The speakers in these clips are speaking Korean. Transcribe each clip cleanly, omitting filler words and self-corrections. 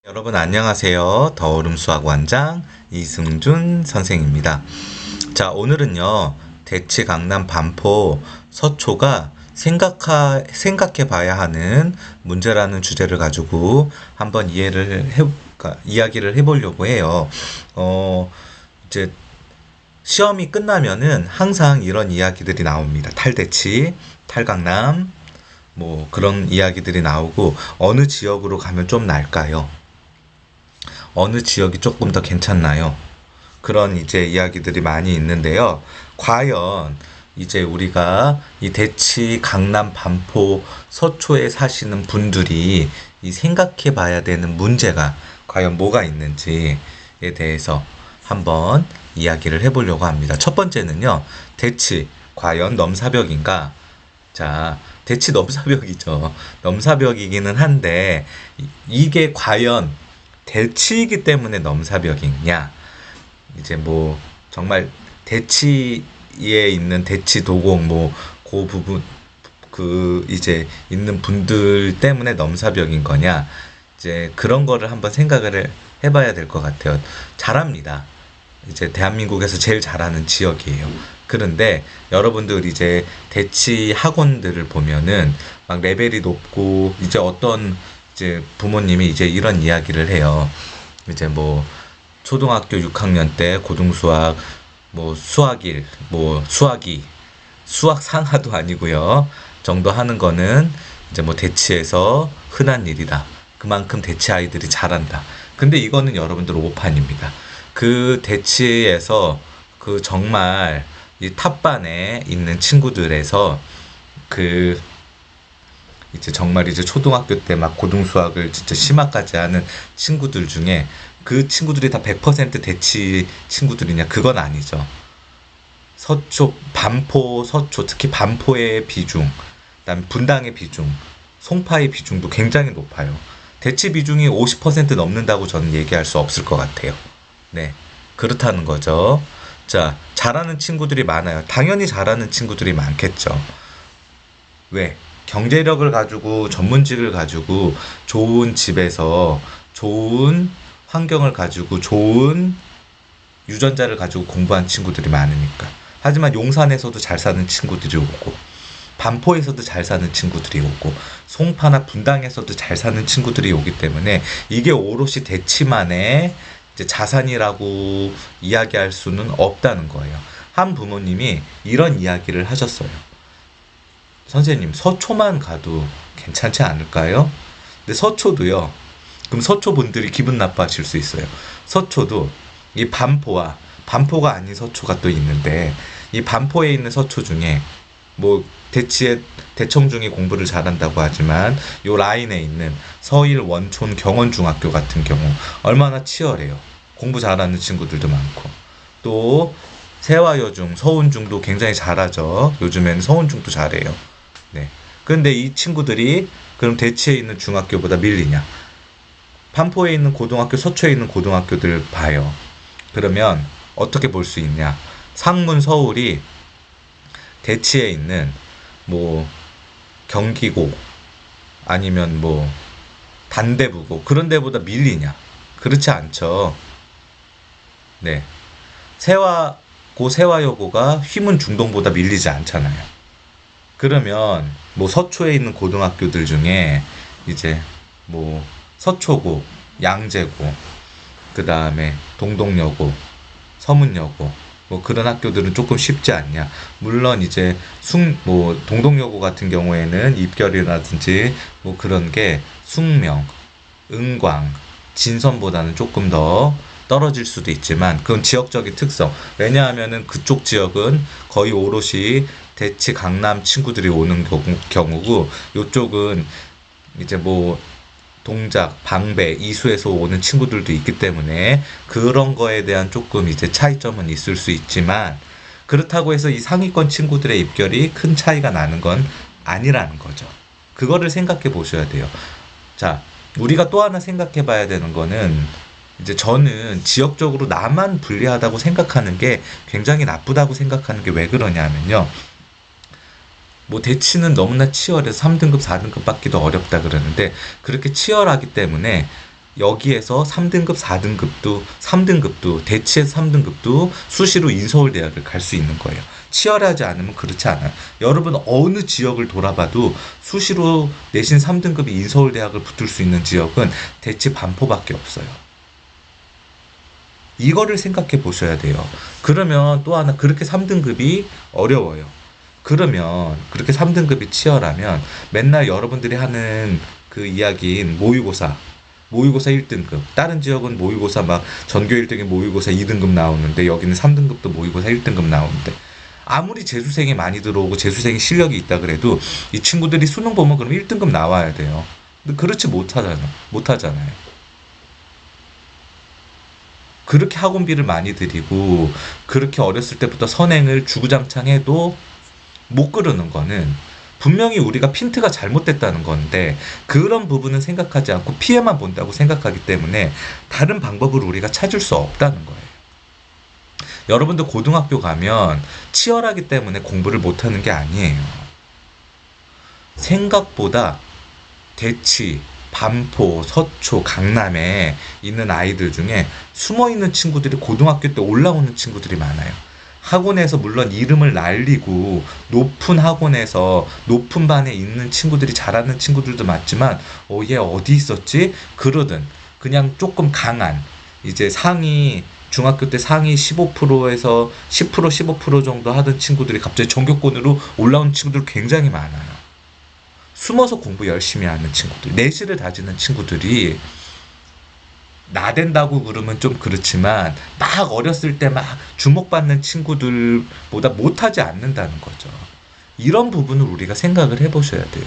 여러분 안녕하세요. 더오름 수학원장 이승준 선생입니다. 자, 오늘은요. 대치, 강남, 반포, 서초가 생각해 봐야 하는 문제라는 주제를 가지고 한번 이야기를 해보려고 해요. 이제 시험이 끝나면은 항상 이런 이야기들이 나옵니다. 탈대치, 탈강남, 뭐 그런 이야기들이 나오고 어느 지역으로 가면 좀 나을까요? 어느 지역이 조금 더 괜찮나요? 그런 이제 이야기들이 많이 있는데요. 과연 이제 우리가 이 대치, 강남, 반포, 서초에 사시는 분들이 이 생각해 봐야 되는 문제가 과연 뭐가 있는지에 대해서 한번 이야기를 해보려고 합니다. 첫 번째는요. 대치, 과연 넘사벽인가? 자, 대치 넘사벽이죠. 넘사벽이기는 한데 이게 과연 대치이기 때문에 넘사벽이냐? 이제 뭐 정말 대치에 있는 대치 도공 뭐 그 부분 그 이제 있는 분들 때문에 넘사벽인 거냐? 이제 그런 거를 한번 생각을 해봐야 될 것 같아요. 잘합니다. 이제 대한민국에서 제일 잘하는 지역이에요. 그런데 여러분들 이제 대치 학원들을 보면은 막 레벨이 높고 이제 어떤 이제 부모님이 이제 이런 이야기를 해요. 이제 뭐 초등학교 6학년 때 고등수학 뭐 수학일 뭐 수학이 수학 상하도 아니고요. 정도 하는 거는 이제 뭐 대치에서 흔한 일이다. 그만큼 대치 아이들이 잘한다. 근데 이거는 여러분들 오판입니다. 그 대치에서 그 정말 이 탑반에 있는 친구들에서 그 이제 정말 이제 초등학교 때 막 고등수학을 진짜 심화까지 하는 친구들 중에 그 친구들이 다 100% 대치 친구들이냐? 그건 아니죠. 서초, 반포, 서초, 특히 반포의 비중, 그다음에 분당의 비중, 송파의 비중도 굉장히 높아요. 대치 비중이 50% 넘는다고 저는 얘기할 수 없을 것 같아요. 네, 그렇다는 거죠. 자, 잘하는 친구들이 많아요. 당연히 잘하는 친구들이 많겠죠. 왜? 경제력을 가지고 전문직을 가지고 좋은 집에서 좋은 환경을 가지고 좋은 유전자를 가지고 공부한 친구들이 많으니까. 하지만 용산에서도 잘 사는 친구들이 오고 반포에서도 잘 사는 친구들이 오고 송파나 분당에서도 잘 사는 친구들이 오기 때문에 이게 오롯이 대치만의 이제 자산이라고 이야기할 수는 없다는 거예요. 한 부모님이 이런 이야기를 하셨어요. 선생님, 서초만 가도 괜찮지 않을까요? 근데 서초도요. 그럼 서초 분들이 기분 나빠질 수 있어요. 서초도 이 반포가 아닌 서초가 또 있는데 이 반포에 있는 서초 중에 뭐 대치에 대청중이 공부를 잘한다고 하지만 요 라인에 있는 서일 원촌 경원중학교 같은 경우 얼마나 치열해요. 공부 잘하는 친구들도 많고 또 세화여중, 서운중도 굉장히 잘하죠. 요즘에는 서운중도 잘해요. 네. 근데 이 친구들이 그럼 대치에 있는 중학교보다 밀리냐? 반포에 있는 고등학교, 서초에 있는 고등학교들 봐요. 그러면 어떻게 볼 수 있냐? 상문 서울이 대치에 있는 뭐 경기고 아니면 뭐 단대부고 그런 데보다 밀리냐? 그렇지 않죠. 네. 세화여고가 휘문 중동보다 밀리지 않잖아요. 그러면 뭐 서초에 있는 고등학교들 중에 이제 뭐 서초고, 양재고, 그 다음에 동덕여고, 서문여고 뭐 그런 학교들은 조금 쉽지 않냐. 물론 이제 뭐 동덕여고 같은 경우에는 입결이라든지 뭐 그런 게 숙명, 은광, 진선보다는 조금 더 떨어질 수도 있지만 그건 지역적인 특성. 왜냐하면은 그쪽 지역은 거의 오롯이 대치 강남 친구들이 오는 경우고 요쪽은 이제 뭐 동작, 방배, 이수에서 오는 친구들도 있기 때문에 그런 거에 대한 조금 이제 차이점은 있을 수 있지만 그렇다고 해서 이 상위권 친구들의 입결이 큰 차이가 나는 건 아니라는 거죠. 그거를 생각해 보셔야 돼요. 자, 우리가 또 하나 생각해 봐야 되는 거는 이제 저는 지역적으로 나만 불리하다고 생각하는 게 굉장히 나쁘다고 생각하는 게 왜 그러냐면요. 뭐 대치는 너무나 치열해서 3등급, 4등급 받기도 어렵다 그러는데 그렇게 치열하기 때문에 여기에서 3등급, 4등급도, 3등급도, 대치에서 3등급도 수시로 인서울대학을 갈 수 있는 거예요. 치열하지 않으면 그렇지 않아요. 여러분 어느 지역을 돌아봐도 수시로 내신 3등급이 인서울대학을 붙을 수 있는 지역은 대치 반포밖에 없어요. 이거를 생각해 보셔야 돼요. 그러면 또 하나, 그렇게 3등급이 어려워요. 그러면 그렇게 3등급이 치열하면 맨날 여러분들이 하는 그 이야기인 모의고사 1등급. 다른 지역은 모의고사 막 전교 1등이 모의고사 2등급 나오는데 여기는 3등급도 모의고사 1등급 나오는데 아무리 재수생이 많이 들어오고 재수생이 실력이 있다 그래도 이 친구들이 수능 보면 그럼 1등급 나와야 돼요. 근데 그렇지 못하잖아요. 그렇게 학원비를 많이 들이고 그렇게 어렸을 때부터 선행을 주구장창 해도 못 그러는 거는 분명히 우리가 핀트가 잘못됐다는 건데 그런 부분은 생각하지 않고 피해만 본다고 생각하기 때문에 다른 방법을 우리가 찾을 수 없다는 거예요. 여러분들 고등학교 가면 치열하기 때문에 공부를 못하는 게 아니에요. 생각보다 대치, 반포, 서초, 강남에 있는 아이들 중에 숨어있는 친구들이 고등학교 때 올라오는 친구들이 많아요. 학원에서 물론 이름을 날리고 높은 학원에서 높은 반에 있는 친구들이 잘하는 친구들도 맞지만 얘 어디 있었지? 그러든 그냥 조금 강한 이제 상위 중학교 때 상위 15%에서 10% 15% 정도 하던 친구들이 갑자기 전교권으로 올라온 친구들 굉장히 많아요. 숨어서 공부 열심히 하는 친구들, 내실을 다지는 친구들이 나댄다고 그러면 좀 그렇지만 막 어렸을 때 막 주목받는 친구들보다 못하지 않는다는 거죠. 이런 부분을 우리가 생각을 해보셔야 돼요.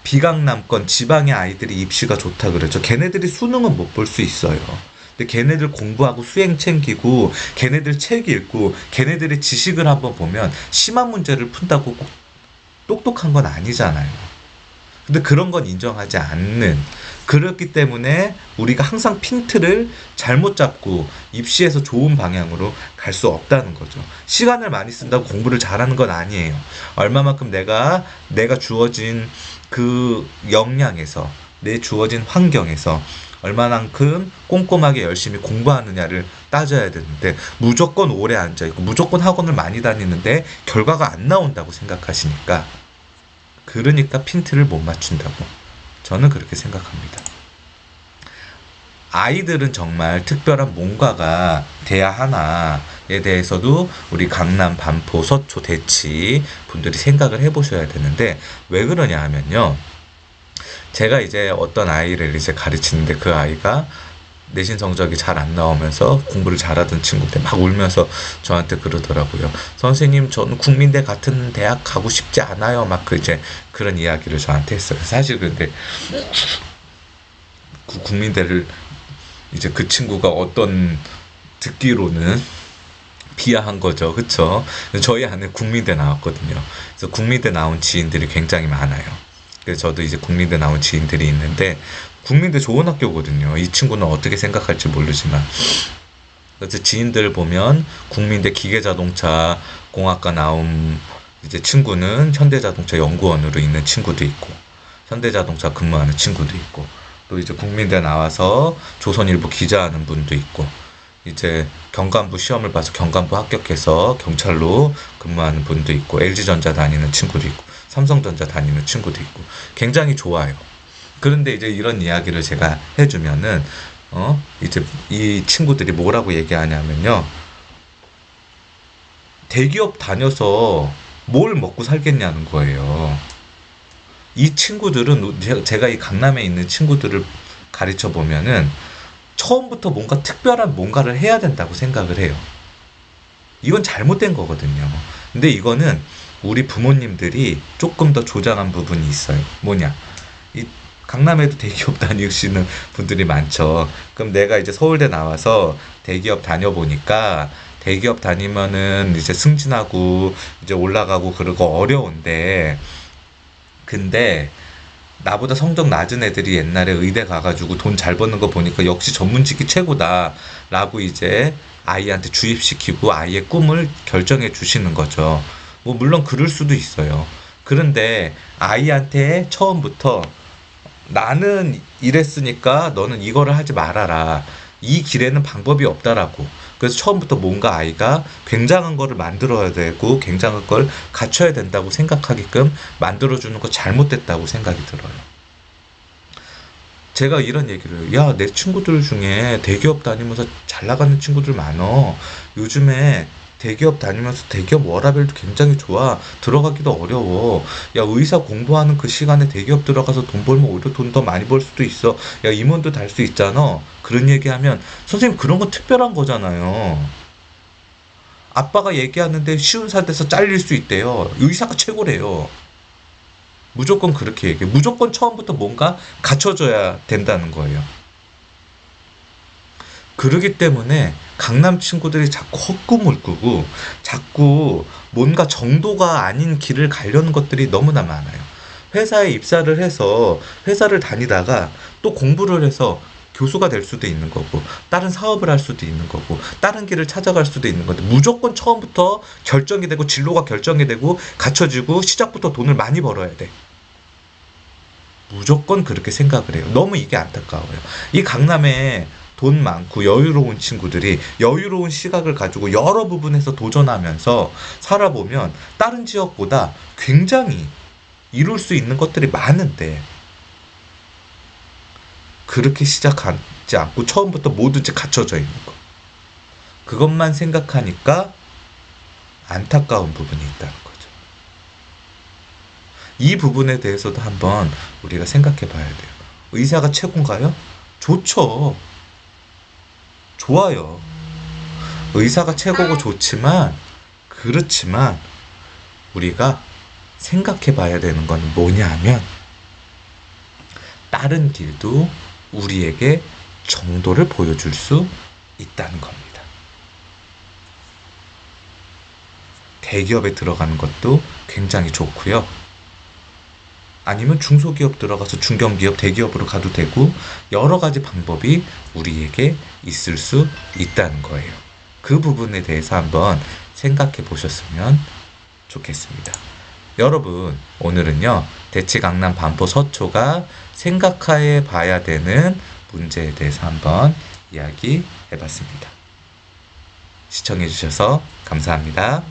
비강남권 지방의 아이들이 입시가 좋다 그러죠. 걔네들이 수능은 못 볼 수 있어요. 근데 걔네들 공부하고 수행 챙기고 걔네들 책 읽고 걔네들의 지식을 한번 보면 심한 문제를 푼다고 꼭 똑똑한 건 아니잖아요. 근데 그런 건 인정하지 않는, 그렇기 때문에 우리가 항상 핀트를 잘못 잡고 입시에서 좋은 방향으로 갈 수 없다는 거죠. 시간을 많이 쓴다고 공부를 잘하는 건 아니에요. 얼마만큼 내가 주어진 그 역량에서, 내 주어진 환경에서 얼마만큼 꼼꼼하게 열심히 공부하느냐를 따져야 되는데 무조건 오래 앉아있고 무조건 학원을 많이 다니는데 결과가 안 나온다고 생각하시니까, 그러니까 핀트를 못 맞춘다고 저는 그렇게 생각합니다. 아이들은 정말 특별한 뭔가가 돼야 하나에 대해서도 우리 강남, 반포, 서초, 대치 분들이 생각을 해보셔야 되는데, 왜 그러냐 하면요. 제가 이제 어떤 아이를 이제 가르치는데 그 아이가 내신 성적이 잘 안 나오면서 공부를 잘하던 친구인데 막 울면서 저한테 그러더라고요. 선생님, 저는 국민대 같은 대학 가고 싶지 않아요. 막 그 이제 그런 이야기를 저한테 했어요. 사실 근데 그 국민대를 이제 그 친구가 어떤, 듣기로는 비하한 거죠. 그쵸? 저희 안에 국민대 나왔거든요. 그래서 국민대 나온 지인들이 굉장히 많아요. 그래서 저도 이제 국민대 나온 지인들이 있는데 국민대 좋은 학교거든요. 이 친구는 어떻게 생각할지 모르지만. 그래서 지인들 보면 국민대 기계자동차 공학과 나온 이제 친구는 현대자동차 연구원으로 있는 친구도 있고, 현대자동차 근무하는 친구도 있고, 또 이제 국민대 나와서 조선일보 기자하는 분도 있고, 이제 경관부 시험을 봐서 경관부 합격해서 경찰로 근무하는 분도 있고, LG전자 다니는 친구도 있고, 삼성전자 다니는 친구도 있고, 굉장히 좋아요. 그런데 이제 이런 이야기를 제가 해주면은, 이제 이 친구들이 뭐라고 얘기하냐면요. 대기업 다녀서 뭘 먹고 살겠냐는 거예요. 이 친구들은, 제가 이 강남에 있는 친구들을 가르쳐 보면은 처음부터 뭔가 특별한 뭔가를 해야 된다고 생각을 해요. 이건 잘못된 거거든요. 근데 이거는 우리 부모님들이 조금 더 조장한 부분이 있어요. 뭐냐? 이 강남에도 대기업 다니시는 분들이 많죠. 그럼 내가 이제 서울대 나와서 대기업 다녀보니까 대기업 다니면은 이제 승진하고 이제 올라가고 그러고 어려운데, 근데 나보다 성적 낮은 애들이 옛날에 의대 가가지고 돈 잘 버는 거 보니까 역시 전문직이 최고다라고 이제 아이한테 주입시키고 아이의 꿈을 결정해 주시는 거죠. 뭐 물론 그럴 수도 있어요. 그런데 아이한테 처음부터 나는 이랬으니까 너는 이거를 하지 말아라. 이 길에는 방법이 없다라고. 그래서 처음부터 뭔가 아이가 굉장한 거를 만들어야 되고 굉장한 걸 갖춰야 된다고 생각하게끔 만들어주는 거 잘못됐다고 생각이 들어요. 제가 이런 얘기를 해요. 야, 내 친구들 중에 대기업 다니면서 잘 나가는 친구들 많어. 요즘에 대기업 다니면서 대기업 워라밸도 굉장히 좋아. 들어가기도 어려워. 야, 의사 공부하는 그 시간에 대기업 들어가서 돈 벌면 오히려 돈 더 많이 벌 수도 있어. 야, 임원도 달 수 있잖아. 그런 얘기하면 선생님 그런 건 특별한 거잖아요. 아빠가 얘기하는데 쉬운 사대서 잘릴 수 있대요. 의사가 최고래요. 무조건 그렇게 얘기해. 무조건 처음부터 뭔가 갖춰줘야 된다는 거예요. 그러기 때문에 강남 친구들이 자꾸 헛꿈을 꾸고 자꾸 뭔가 정도가 아닌 길을 가려는 것들이 너무나 많아요. 회사에 입사를 해서 회사를 다니다가 또 공부를 해서 교수가 될 수도 있는 거고 다른 사업을 할 수도 있는 거고 다른 길을 찾아갈 수도 있는 건데 무조건 처음부터 결정이 되고 진로가 결정이 되고 갖춰지고 시작부터 돈을 많이 벌어야 돼. 무조건 그렇게 생각을 해요. 너무 이게 안타까워요. 이 강남에 돈 많고 여유로운 친구들이 여유로운 시각을 가지고 여러 부분에서 도전하면서 살아보면 다른 지역보다 굉장히 이룰 수 있는 것들이 많은데 그렇게 시작하지 않고 처음부터 뭐든지 갖춰져 있는 거. 그것만 생각하니까 안타까운 부분이 있다는 거죠. 이 부분에 대해서도 한번 우리가 생각해 봐야 돼요. 의사가 최고인가요? 좋죠. 좋아요. 의사가 최고고 좋지만, 그렇지만, 우리가 생각해 봐야 되는 건 뭐냐 하면, 다른 길도 우리에게 정도를 보여줄 수 있다는 겁니다. 대기업에 들어가는 것도 굉장히 좋고요. 아니면 중소기업 들어가서 중견기업, 대기업으로 가도 되고 여러 가지 방법이 우리에게 있을 수 있다는 거예요. 그 부분에 대해서 한번 생각해 보셨으면 좋겠습니다. 여러분, 오늘은요, 대치 강남 반포 서초가 생각해 봐야 되는 문제에 대해서 한번 이야기해 봤습니다. 시청해 주셔서 감사합니다.